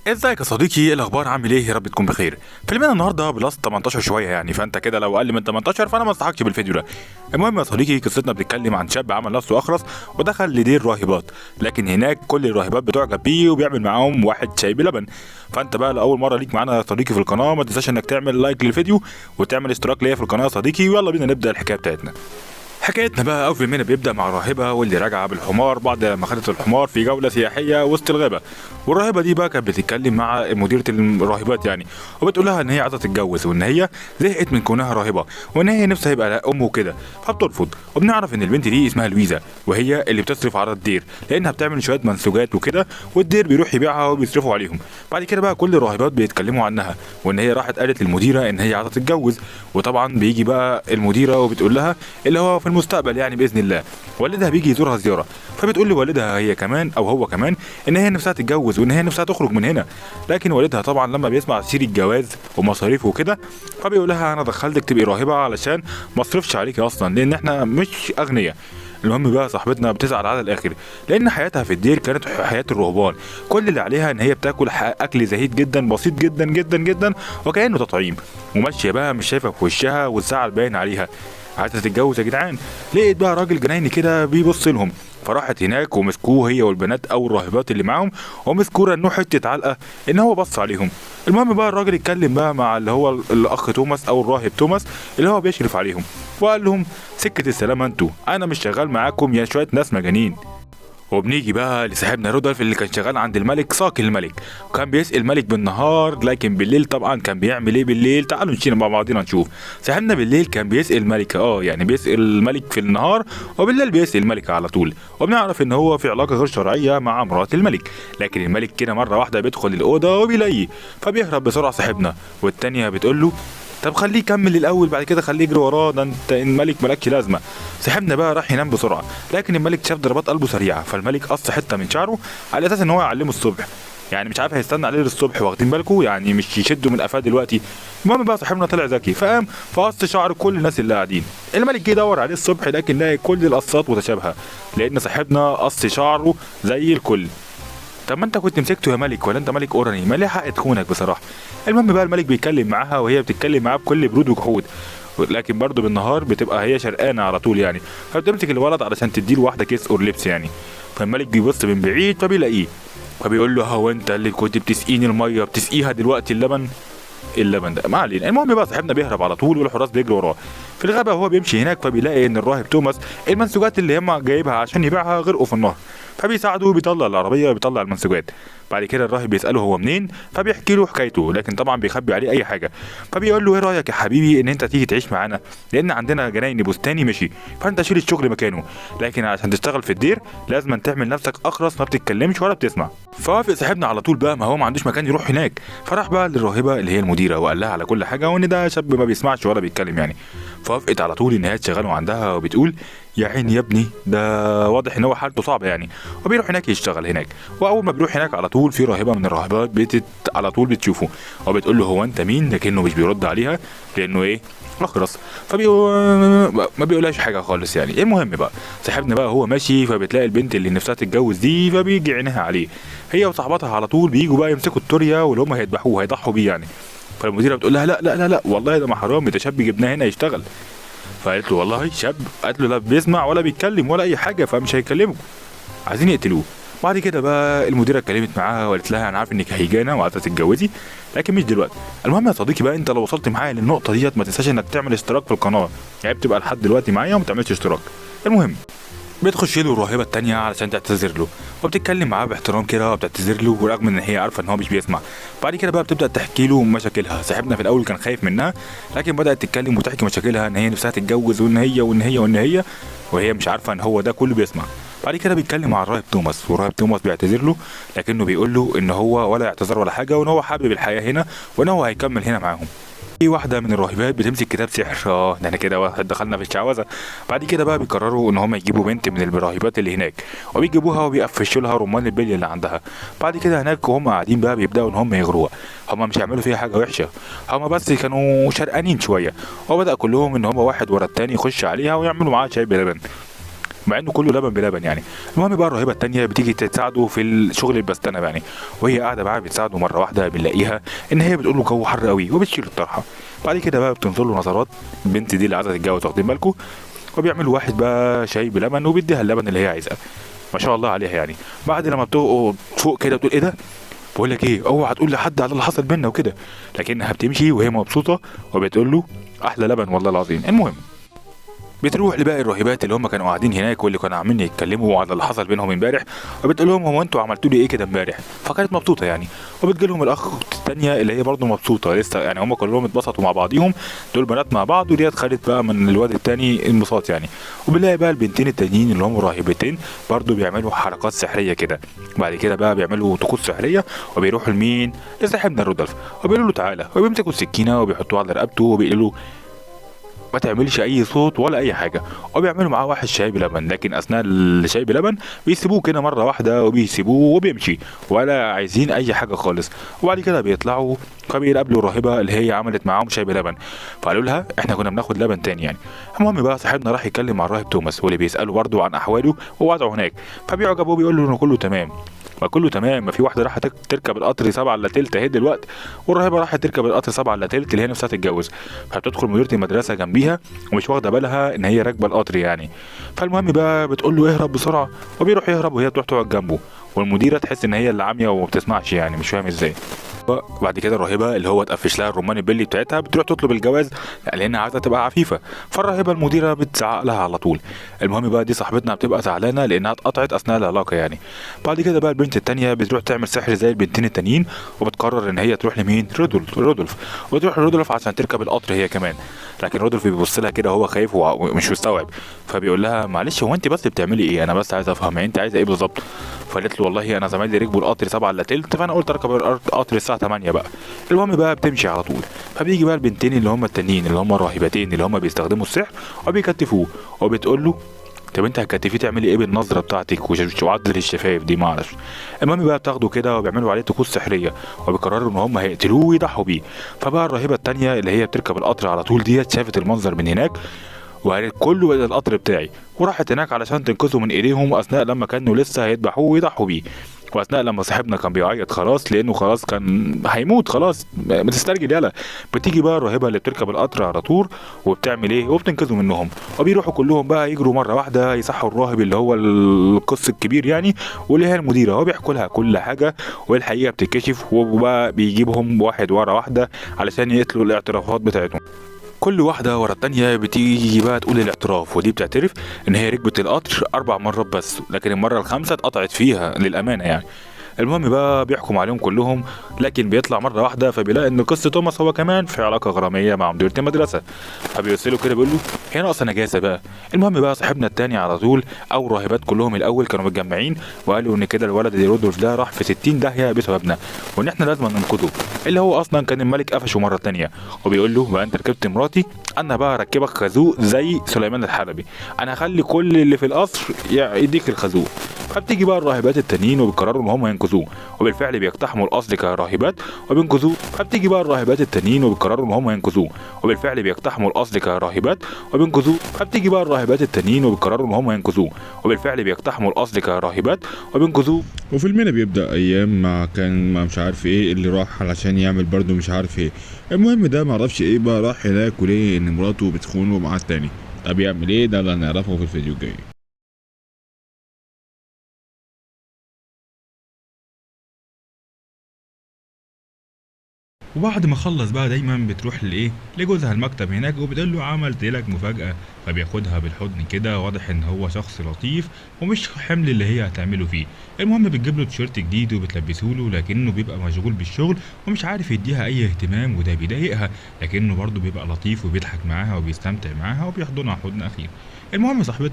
ازيك يا صديقي؟ ايه الاخبار؟ عامل ايه؟ يا رب تكون بخير. فيلمنا النهارده بلس 18 شويه يعني، فانت كده لو اقل من 18 فانا ما انصحكش بالفيديو ده. المهم يا صديقي، قصتنا بتتكلم عن شاب عمل نفسه اخرس ودخل لدير راهبات، لكن هناك كل الراهبات بتعجب بيه وبيعمل معاهم واحد شاي بلبن. فانت بقى لاول مره ليك معانا يا صديقي في القناه، ما تنساش انك تعمل لايك للفيديو وتعمل اشتراك ليا في القناه يا صديقي، ويلا بينا نبدا الحكايه بتاعتنا. حكايتنا بقى أول فيلمنا بيبدأ مع راهبة واللي راجعة بالحمار بعد ما خدت الحمار في جولة سياحية وسط الغابة. والراهبة دي بقى كانت بتتكلم مع مديرة الراهبات يعني، وبتقول لها إن هي عايزة تتجوز وإن هي زهقت من كونها راهبة وإن هي نفسها يبقى أم وكده، فبترفض. وبنعرف إن البنت دي اسمها لويزا، وهي اللي بتصرف على الدير لأنها بتعمل شوية منسوجات وكده، والدير بيروح يبيعها وبيصرفوا عليهم. بعد كده بقى كل الراهبات بيتكلموا عنها وإن هي راحت قالت للمديرة إن هي عايزة تتجوز. وطبعا بيجي بقى المديرة وبتقول لها اللي هو في المستقبل يعني باذن الله والدها بيجي يزورها زياره، فبتقول لوالدها هي كمان او هو كمان ان هي نفسها تتجوز وان هي نفسها تخرج من هنا. لكن والدها طبعا لما بيسمع سير الجواز ومصاريفه وكده فبيقول لها انا دخلتك تبقي راهبه علشان ما اصرفش عليكي اصلا لان احنا مش اغنياء. المهم بقى صاحبتنا بتزعل على الاخر لان حياتها في الدير كانت حياه الرهبان، كل اللي عليها ان هي بتاكل اكل زهيد جدا بسيط جدا جدا جدا وكانه تطعيم، وماشيه بقى مش شايفه في وشها والزعل باين عليها. عايزه تتجوز يا جدعان، لقيت بقى راجل جنايني كده بيبص لهم، فراحت هناك ومسكوه هي والبنات او الراهبات اللي معاهم ومسكوه رنوه حته علقه ان هو بص عليهم. المهم بقى الراجل اتكلم بقى مع اللي هو الاخ توماس او الراهب توماس اللي هو بيشرف عليهم، وقال لهم سكه السلامه انتوا، انا مش شغال معاكم يا شويه ناس مجانين. وبنيجي بقى لصاحبنا رودolf اللي كان شغال عند الملك ساقي الملك، وكان بيسقي الملك بالنهار، لكن بالليل طبعا كان بيعمل ايه بالليل؟ تعالوا نشيل مع بعضينا نشوف. صاحبنا بالليل كان بيسقي الملك، يعني بيسقي الملك في النهار وبالليل بيسقي الملكة على طول. وبنعرف ان هو في علاقة غير شرعية مع مرات الملك، لكن الملك كده مرة واحدة بيدخل الأوضة وبيلاقيه، فبيهرب بسرعة صاحبنا، والتانية بتقول له طب خليه يكمل الاول بعد كده خليه يجري وراه، ده انت الملك مالكش لازمه. صاحبنا بقى راح ينام بسرعه، لكن الملك شاف ضربات قلبه سريعه، فالملك قص حته من شعره على اساس ان هو يعلمه الصبح، يعني مش عارف هيستنى عليه للصبح، واخدين بالكم يعني مش يشده من قفاه دلوقتي. المهم بقى صاحبنا طلع ذكي فقام فقص شعر كل الناس اللي قاعدين. الملك جه يدور عليه الصبح لكن لقى كل القصات متشابهه، لان صاحبنا قص شعره زي الكل. طب ما انت كنت مسكته يا ملك، ولا انت ملك اوراني ما ليه حق تخونك بصراحه. المهم بقى الملك بيتكلم معاها وهي بتتكلم معاه بكل برود وجحود، لكن برضه بالنهار بتبقى هي شرقانه على طول يعني، فبتمسك الولد علشان تديله واحده كيس اور لبس يعني. فالملك بيبص من بعيد فبيلاقيه، فبيقول له هو انت اللي كنت بتسقيني الميه بتسقيها دلوقتي اللبن؟ اللبن ده ما علينا. المهم بقى صاحبنا بيهرب على طول والحراس بيجروا وراه. في الغابه وهو بيمشي هناك فبيلاقي ان الراهب توماس المنسوجات اللي هم جايبها عشان يبيعها غرقوا في النهر، فبيساعده وبيطلع العربيه وبيطلع المنسوجات. بعد كده الراهب بيساله هو منين، فبيحكي له حكايته لكن طبعا بيخبي عليه اي حاجه. فبيقول له ايه رايك يا حبيبي ان انت تيجي تعيش معانا، لان عندنا جناين بستاني مشي، فانت شيل الشغل مكانه، لكن عشان تشتغل في الدير لازم تعمل نفسك اخرس ما بتتكلمش ولا بتسمع. فوافق صاحبنا على طول بقى، ما هو ما عندوش مكان يروح هناك، فراح بقى للراهبه اللي هي المديره وقال لها على كل حاجه وان ده شاب ما بيسمعش ولا بيتكلم يعني. فوافقت على طول ان هي تشغله عندها، وبتقول يا عيني يا ابني ده واضح ان هو حالته صعبه يعني. وبيروح هناك يشتغل هناك، واول ما بيروح هناك على طول في راهبه من الراهبات على طول بتشوفه وبتقول له هو انت مين، لكنه مش بيرد عليها لانه ايه اخرس، ما بيقولهاش حاجه خالص يعني. المهم بقى صاحبنا بقى هو ماشي فبتلاقي البنت اللي نفسها تتجوز دي، فبيجي عينها عليه، هي وصاحبتها على طول بيجوا بقى يمسكوا التوريه واللي هم هيذبحوه هيضحوا بيه يعني. فالمديره بتقول لها لا لا لا لا والله ده ما حرام، ده شاب جبناه هنا يشتغل. فقالت له والله شاب، قالت له لا بيسمع ولا بيتكلم ولا اي حاجه فمش هيكلمه، عايزين يقتلوه. بعد كده بقى المديره اتكلمت معاها وقالت لها انا عارف انك هيجانه وعايزه تتجوزي لكن مش دلوقتي. المهم يا صديقي بقى انت لو وصلت معايا للنقطه ديت ما تنساش انك تعمل اشتراك في القناه، يعني بتبقى لحد دلوقتي معايا وما تعملش اشتراك. المهم بتخش له الراهبه التانية علشان تعتذر له، وبتتكلم معاه باحترام كده وبتعتذر له ورغم ان هي عارفه ان هو مش بيسمع. بعد كده بقى بتبدا تحكي له مشاكلها. صاحبنا في الاول كان خايف منها لكن بدات تتكلم وتحكي مشاكلها ان هي نفسها تتجوز وان هي وان هي وان هي وهي مش عارفه ان هو ده كله بيسمع. بعد كده بيتكلم مع الراهب توماس، والراهب توماس بيعتذر له لكنه بيقول له ان هو ولا اعتذار ولا حاجه وان هو حابب الحياه هنا وان هو هيكمل هنا معاهم. في واحدة من الراهبات بتمسك كتاب سحر، ده احنا كده دخلنا في الشعوذة. بعد كده بقى بيقرروا ان هم يجيبوا بنت من الراهبات اللي هناك وبيجيبوها وبيقفشوا لها رمان البلي اللي عندها. بعد كده هناك وهم قاعدين بقى بيبداوا ان هم يغروها، هم مش هيعملوا فيها حاجة وحشة، هم بس كانوا شرقانين شوية، وبدأ كلهم ان هم واحد ورا التاني يخش عليها ويعملوا معاها شاي بلبن. مع انه كله لبن بلبن يعني. المهم بقى الراهبه التانيه بتيجي تساعده في الشغل البستانه يعني، وهي قاعده معاه بتساعده. مره واحده بنلاقيها ان هي بتقول له جو حر قوي وبتشيل الطرحه. بعد كده بقى بتنظر له نظرات البنت دي اللي عايزه تتجوز، واخدين بالكم؟ وبيعملوا واحد بقى شاي بلبن وبيديها اللبن اللي هي عايزاه، ما شاء الله عليها يعني. بعد لما بتقعد فوق كده بتقول ايه ده، بقول لك ايه، اوعى تقول لحد على اللي حصل بينا وكده. لكنها بتمشي وهي مبسوطه وبتقول له احلى لبن والله العظيم. المهم بتروح لباقي الراهبات اللي هم كانوا قاعدين هناك واللي كانوا عاملين يتكلموا على اللي حصل بينهم امبارح، وبتقول لهم هو انتوا عملتوا لي ايه كده امبارح؟ فكانت مبسوطه يعني. وبتجي لهم الاخ الثانيه اللي هي برضه مبسوطه لسه يعني، هم كلهم اتبسطوا مع بعضيهم، دول بنات مع بعض، وديت خدت بقى من الواد الثاني انبساط يعني. وبنلاقي بقى البنتين التانيين اللي هم راهبتين برضه بيعملوا حركات سحريه كده. بعد كده بقى بيعملوا طقوس سحريه، وبيروحوا لمين؟ لصاحبنا رودolf، وبيقولوا له تعالى، وبيمسكوا السكينه وبيحطوها على رقبته وبيقولوا ما تعملش اي صوت ولا اي حاجه. وبيعملوا معاه واحد شاي بلبن، لكن اثناء الشاي بلبن بيسيبوه كده مره واحده وبيسيبوه وبيمشي ولا عايزين اي حاجه خالص. وبعد كده بيطلعوا فبيقابلوا الراهبه اللي هي عملت معاهم شاي بلبن، فقالوا لها احنا كنا بناخد لبن تاني يعني. المهم بقى صاحبنا راح يتكلم مع الراهب توماس، واللي بيساله برضه عن احواله ووضعه هناك، فبيعجب وبيقول له انه كله تمام. ما كله تمام، ما في واحده راحت تركب القطر 7 الا تلت اهي دلوقتي، والراهبه راحت تركب القطر 7 الا تلت اللي هي نفسها تتجوز. فبتدخل مديره المدرسه جنبيها ومش واخده بالها ان هي راكبه القطر يعني. فالمهم بقى بتقول له اهرب بسرعه، وبيروح يهرب وهي تروح تقعد جنبه. والمديره تحس ان هي اللي عاميه وما بتسمعش يعني، مش فاهم ازاي. بعد كده الراهبه اللي هو اتقفش لها الرمان البلي بتاعتها بتروح تطلب الجواز لانها عايزه تبقى عفيفه. فالراهبه المديره بتزعق لها على طول. المهم بقى دي صاحبتنا بتبقى زعلانه لانها اتقطعت اثناء العلاقه يعني. بعد كده بقى البنت التانيه بتروح تعمل سحر زي البنتين التانيين، وبتقرر ان هي تروح لمين؟ رودولف. وتروح لرودولف عشان تركب القطر هي كمان. لكن رودولف بيبص لها كده وهو خايف ومش مستوعب، فبيقول لها معلش هو انت بس بتعملي ايه؟ انا بس عايز افهم انت عايزه ايه بالظبط. فقالت له والله انا زمايلي ركبوا القطر 7 الا تلت، فانا قلت اركب القطر الساعه 8 بقى. المهم بقى بتمشي على طول. فبيجي بقى البنتين اللي هم التانيين اللي هم راهبتين اللي هم بيستخدموا السحر وبيكتفوه، وبتقول له طب انت هتكتفيه تعملي ايه بالنظره بتاعتك وعضله الشفايف دي؟ ما اعرفش. المهم بقى بتاخده كده وبيعملوا عليه طقوس سحريه، وبيقرروا ان هم هيقتلوه ويضحوا بيه. فبقى الراهبه التانيه اللي هي بتركب القطر على طول ديت شافت المنظر من هناك، وقالت كله الى القطر بتاعي، وراحت هناك علشان تنقذه من ايديهم اثناء لما كانوا لسه هيذبحوه ويضحوا بيه. واثناء لما صاحبنا كان بيعيط خلاص لانه خلاص كان هيموت خلاص، ما تسترجل يلا. بتيجي بقى الراهبه اللي بتركب القطر على طول وبتعمل ايه؟ وبتنقذه منهم، وبيروحوا كلهم بقى يجروا مره واحده يصحوا الراهب اللي هو القس الكبير يعني، واللي هي المديره، وبيحكوا لها كل حاجه. والحقيقه بتتكشف، وبقى بيجيبهم واحد ورا واحده علشان يقتلوا الاعترافات بتاعتهم. كل واحدة ورا التانية بتيجي بقى تقول الاعتراف، ودي بتعترف ان هي ركبت القطر 4 مرات بس، لكن المرة الخامسة اتقطعت فيها للأمانة يعني. المهم بقى بيحكم عليهم كلهم، لكن بيطلع مرة واحدة فبيلاقي ان قس توماس هو كمان في علاقة غرامية مع مديرة المدرسة. فبيرسله كده بيقول له هي ناقصة نجاسة بقى. المهم بقى صاحبنا التاني على طول او راهبات كلهم الاول كانوا متجمعين وقالوا ان كده الولد رودولف ده راح في 60 داهية بسببنا، وان احنا لازم ننقذه، اللي هو اصلا كان الملك قفشه مرة تانية. وبيقول له بقى انت ركبت مراتي، انا بقى اركبك خازوق زي سليمان الحلبي، انا هخلي كل اللي في القصر يديك الخازوق. فبتيجي بقى الراهبات التانيين وبيقرروا ان هم ينقذوه، وبالفعل بيقتحموا القصر كراهبات وبينقذوه. فبتيجي بقى الراهبات التانيين وبيقرروا ان هم ينقذوه، وبالفعل بيقتحموا القصر كراهبات وبينقذوه. فبتيجي بقى الراهبات التانيين وبيقرروا ان هم ينقذوه، وبالفعل بيقتحموا القصر كراهبات وبينقذوه. وفيلمنا بيبدأ أيام ما كان ما مش عارف إيه اللي راح علشان يعمل برضه مش عارف إيه. المهم ده معرفش إيه بقى راح هناك وليه إن مراته بتخونه مع التاني. طب يعمل إيه؟ ده اللي هنعرفه في الفيديو الجاي. وبعد ما خلص بقى دايما بتروح لجوزها المكتب هناك وبتقول له عملت لك مفاجأة، فبياخدها بالحضن كده، واضح ان هو شخص لطيف ومش حمل اللي هي هتعمله فيه. المهم بتجيب له تيشيرت جديد وبتلبسه له، لكنه بيبقى مشغول بالشغل ومش عارف يديها اي اهتمام، وده بيضايقها، لكنه برضه بيبقى لطيف وبيضحك معاها وبيستمتع معاها وبيحضنها حضن اخير. المهم صاحبتنا